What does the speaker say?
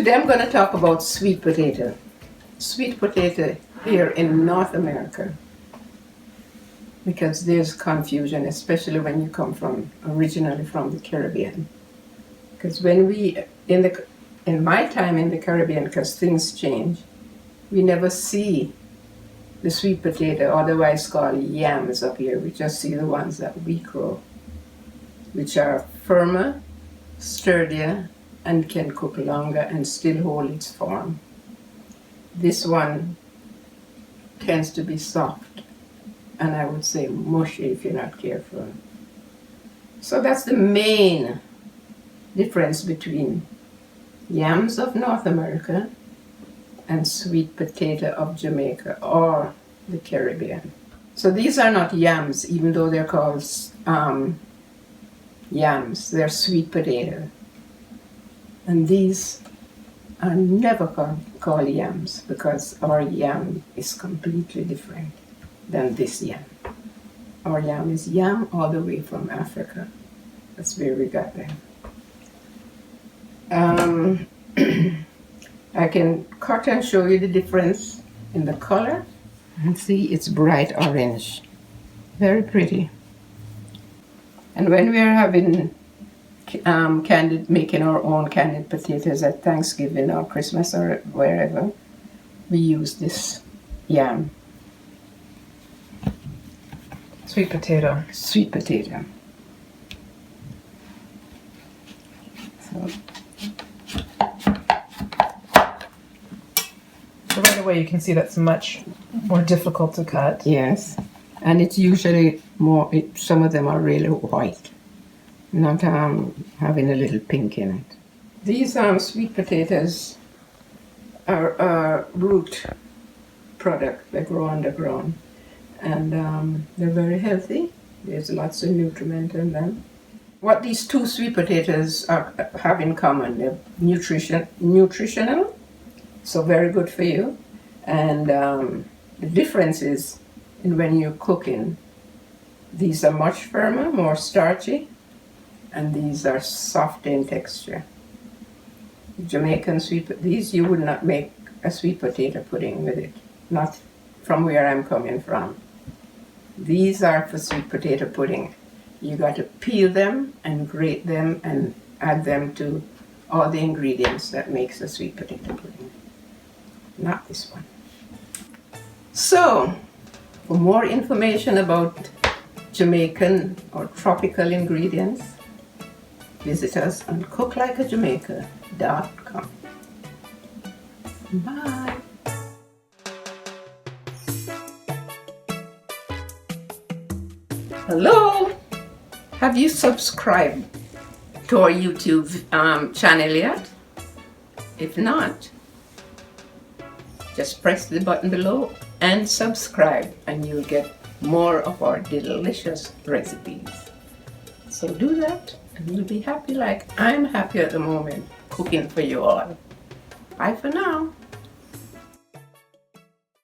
Today I'm going to talk about sweet potato. Sweet potato here in North America, because there's confusion, especially when you come from originally from the Caribbean. Because when we in my time in the Caribbean, because things change, we never see the sweet potato, otherwise called yams, up here. We just see the ones that we grow, which are firmer, sturdier, and can cook longer and still hold its form. This one tends to be soft, and I would say mushy if you're not careful. So that's the main difference between yams of North America and sweet potato of Jamaica or the Caribbean. So these are not yams, even though they're called yams. They're sweet potato. And these are never called yams, because our yam is completely different than this yam. Our yam is yam all the way from Africa. That's where we got them. I can cut and show you the difference in the color. And see, it's bright orange. Very pretty. And when we are having making our own candied potatoes at Thanksgiving or Christmas or wherever, we use this yam. Sweet potato. Sweet potato. So right away you can see that's much more difficult to cut. yes, and it's usually more. Some of them are really white, not having a little pink in it. These sweet potatoes are a root product. They grow underground, and they're very healthy. There's lots of nutriment in them. What these two sweet potatoes have in common, they're nutritional, so very good for you. And the difference is in when you're cooking, these are much firmer, more starchy, and these are soft in texture. Jamaican these you would not make a sweet potato pudding with it, not from where I'm coming from. These are for sweet potato pudding. You got to peel them and grate them and add them to all the ingredients that makes a sweet potato pudding. Not this one. So, for more information about Jamaican or tropical ingredients, visit us on cooklikeajamaica.com. Bye. Hello. Have you subscribed to our YouTube channel yet? If not, just press the button below and subscribe, and you'll get more of our delicious recipes. So do that, and you'll be happy like I'm happy at the moment cooking for you all. Bye for now.